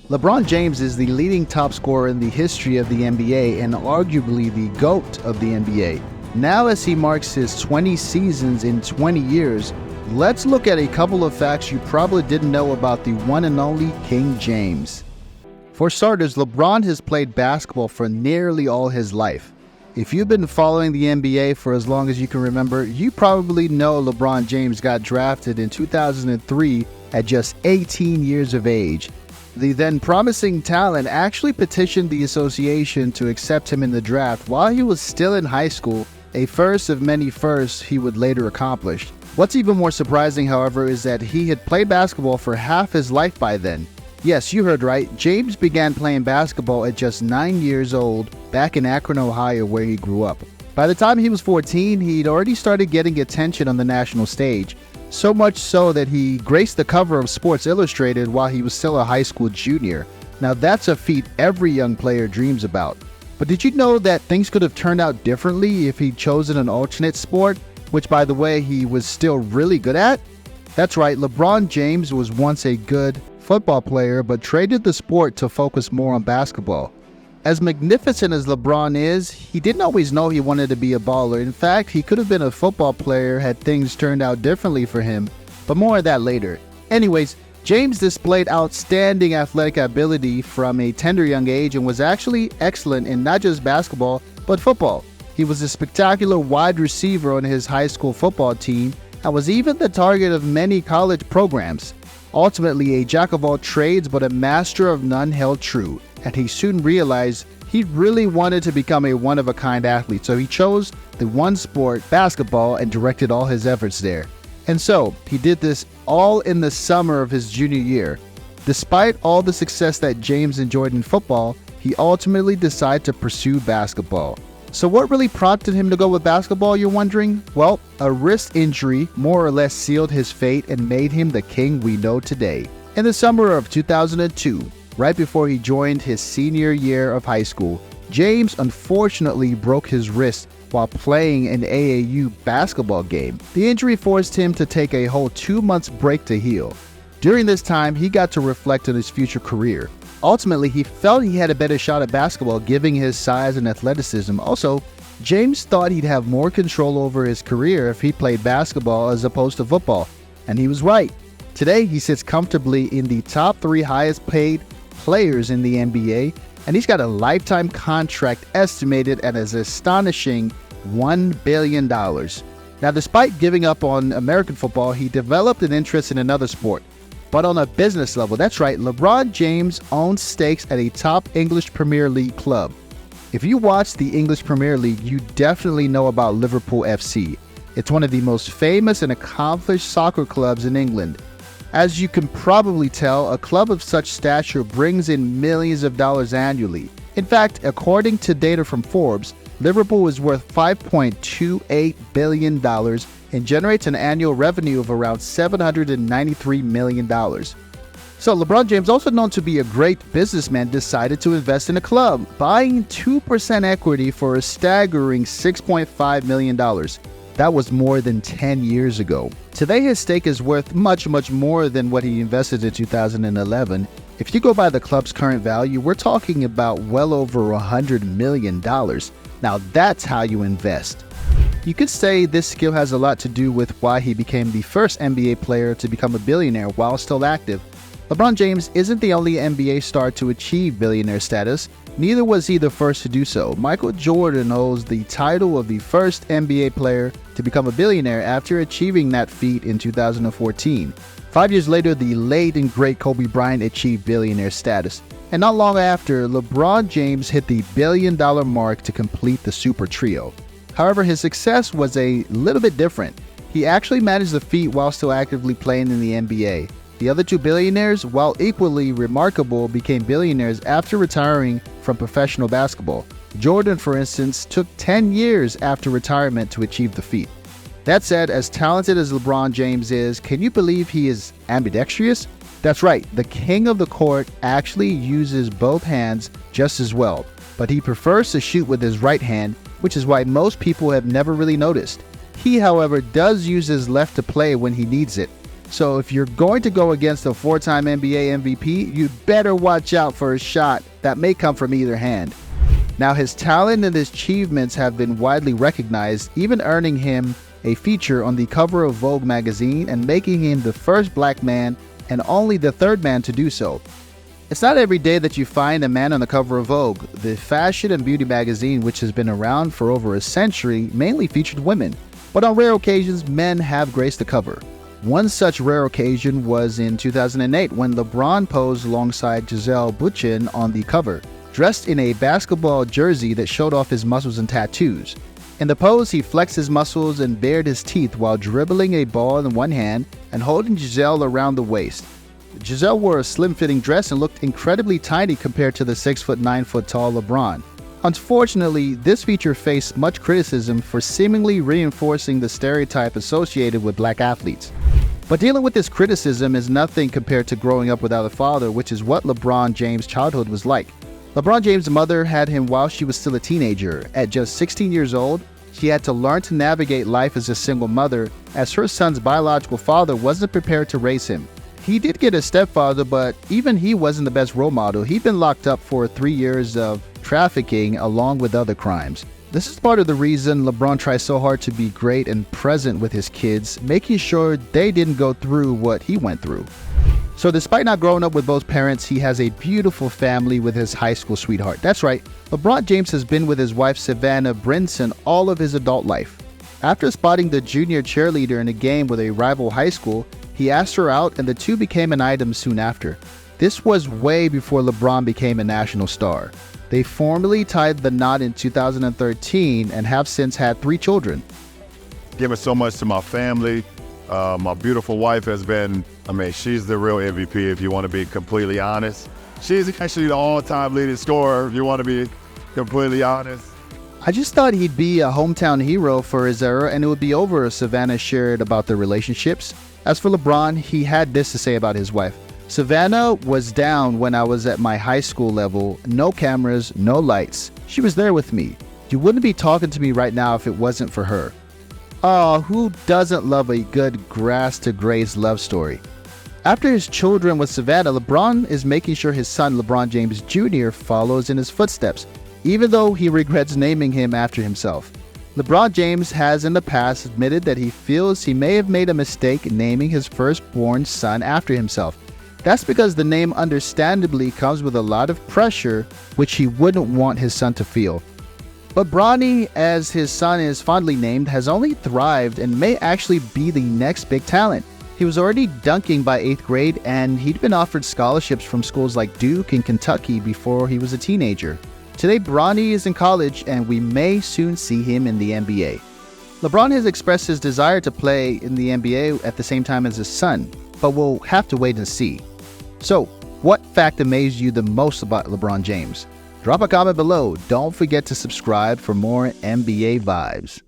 LeBron James is the leading top scorer in the history of the NBA and arguably the GOAT of the NBA. Now, as he marks his 20 seasons in 20 years, let's look at a couple of facts you probably didn't know about the one and only King James. For starters, LeBron has played basketball for nearly all his life. If you've been following the NBA for as long as you can remember, you probably know LeBron James got drafted in 2003 at just 18 years of age. The then promising talent actually petitioned the association to accept him in the draft while he was still in high school, a first of many firsts he would later accomplish. What's even more surprising, however, is that he had played basketball for half his life by then. Yes, you heard right. James began playing basketball at just 9 years old back in Akron, Ohio, where he grew up. By the time he was 14, he'd already started getting attention on the national stage, so much so that he graced the cover of Sports Illustrated while he was still a high school junior. Now that's a feat every young player dreams about. But did you know that things could have turned out differently if he'd chosen an alternate sport, which by the way he was still really good at? That's right, LeBron James was once a good football player but traded the sport to focus more on basketball. As magnificent as LeBron is, he didn't always know he wanted to be a baller. In fact, he could have been a football player had things turned out differently for him, but more of that later. Anyways, James displayed outstanding athletic ability from a tender young age and was actually excellent in not just basketball, but football. He was a spectacular wide receiver on his high school football team and was even the target of many college programs. Ultimately a jack of all trades but a master of none held true, and he soon realized he really wanted to become a one-of-a-kind athlete, so he chose the one sport, basketball, and directed all his efforts there. And so, he did this all in the summer of his junior year. Despite all the success that James enjoyed in football, he ultimately decided to pursue basketball. So what really prompted him to go with basketball, you're wondering? Well, a wrist injury more or less sealed his fate and made him the king we know today. In the summer of 2002, right before he joined his senior year of high school, James unfortunately broke his wrist while playing an AAU basketball game. The injury forced him to take a whole 2 months break to heal. During this time, he got to reflect on his future career. Ultimately, he felt he had a better shot at basketball given his size and athleticism. Also, James thought he'd have more control over his career if he played basketball as opposed to football. And he was right. Today, he sits comfortably in the top 3 highest paid players in the NBA, and he's got a lifetime contract estimated at an astonishing $1 billion. Now, despite giving up on American football, he developed an interest in another sport, but on a business level. That's right, LeBron James owns stakes at a top English Premier League club. If you watch the English Premier League, you definitely know about Liverpool FC. It's one of the most famous and accomplished soccer clubs in England. As you can probably tell, a club of such stature brings in millions of dollars annually. In fact, according to data from Forbes, Liverpool is worth $5.28 billion and generates an annual revenue of around $793 million. So LeBron James, also known to be a great businessman, decided to invest in a club, buying 2% equity for a staggering $6.5 million. That was more than 10 years ago. Today his stake is worth much more than what he invested in 2011. If you go by the club's current value, we're talking about well over $100 million. Now that's how you invest. You could say this skill has a lot to do with why he became the first NBA player to become a billionaire while still active. LeBron James isn't the only NBA star to achieve billionaire status. Neither was he the first to do so. Michael Jordan holds the title of the first NBA player to become a billionaire after achieving that feat in 2014. 5 years later, the late and great Kobe Bryant achieved billionaire status. And not long after, LeBron James hit the $1 billion mark to complete the super trio. However, his success was a little bit different. He actually managed the feat while still actively playing in the NBA. The other 2 billionaires, while equally remarkable, became billionaires after retiring from professional basketball. Jordan, for instance, took 10 years after retirement to achieve the feat. That said, as talented as LeBron James is, can you believe he is ambidextrous? That's right, the king of the court actually uses both hands just as well, but he prefers to shoot with his right hand, which is why most people have never really noticed. He, however, does use his left to play when he needs it. So if you're going to go against a 4-time NBA MVP, you better watch out for a shot that may come from either hand. Now, his talent and his achievements have been widely recognized, even earning him a feature on the cover of Vogue magazine and making him the first black man and only the third man to do so. It's not every day that you find a man on the cover of Vogue. The fashion and beauty magazine, which has been around for over a century, mainly featured women, but on rare occasions, men have graced the cover. One such rare occasion was in 2008 when LeBron posed alongside Gisele Bündchen on the cover, dressed in a basketball jersey that showed off his muscles and tattoos. In the pose, he flexed his muscles and bared his teeth while dribbling a ball in one hand and holding Gisele around the waist. Gisele wore a slim-fitting dress and looked incredibly tiny compared to the 6'9" tall LeBron. Unfortunately, this feature faced much criticism for seemingly reinforcing the stereotype associated with black athletes. But dealing with this criticism is nothing compared to growing up without a father, which is what LeBron James' childhood was like. LeBron James' mother had him while she was still a teenager. At just 16 years old, she had to learn to navigate life as a single mother, as her son's biological father wasn't prepared to raise him. He did get a stepfather, but even he wasn't the best role model. He'd been locked up for 3 years of trafficking along with other crimes. This is part of the reason LeBron tries so hard to be great and present with his kids, making sure they didn't go through what he went through. So despite not growing up with both parents, he has a beautiful family with his high school sweetheart. That's right, LeBron James has been with his wife Savannah Brinson all of his adult life. After spotting the junior cheerleader in a game with a rival high school, he asked her out and the two became an item soon after. This was way before LeBron became a national star. They formally tied the knot in 2013 and have since had 3 children. Giving so much to my family. My beautiful wife has been, she's the real MVP if you want to be completely honest. She's actually the all-time leading scorer if you want to be completely honest. I just thought he'd be a hometown hero for his era and it would be over if Savannah shared about their relationships. As for LeBron, he had this to say about his wife. Savannah was down when I was at my high school level, no cameras, no lights. She was there with me. You wouldn't be talking to me right now if it wasn't for her. Oh, who doesn't love a good grass to grace love story? After his children with Savannah, LeBron is making sure his son LeBron James Jr. follows in his footsteps, even though he regrets naming him after himself. LeBron James has in the past admitted that he feels he may have made a mistake naming his firstborn son after himself. That's because the name understandably comes with a lot of pressure, which he wouldn't want his son to feel. But Bronny, as his son is fondly named, has only thrived and may actually be the next big talent. He was already dunking by 8th grade and he'd been offered scholarships from schools like Duke and Kentucky before he was a teenager. Today, Bronny is in college and we may soon see him in the NBA. LeBron has expressed his desire to play in the NBA at the same time as his son, but we'll have to wait and see. So, what fact amazed you the most about LeBron James? Drop a comment below. Don't forget to subscribe for more NBA vibes.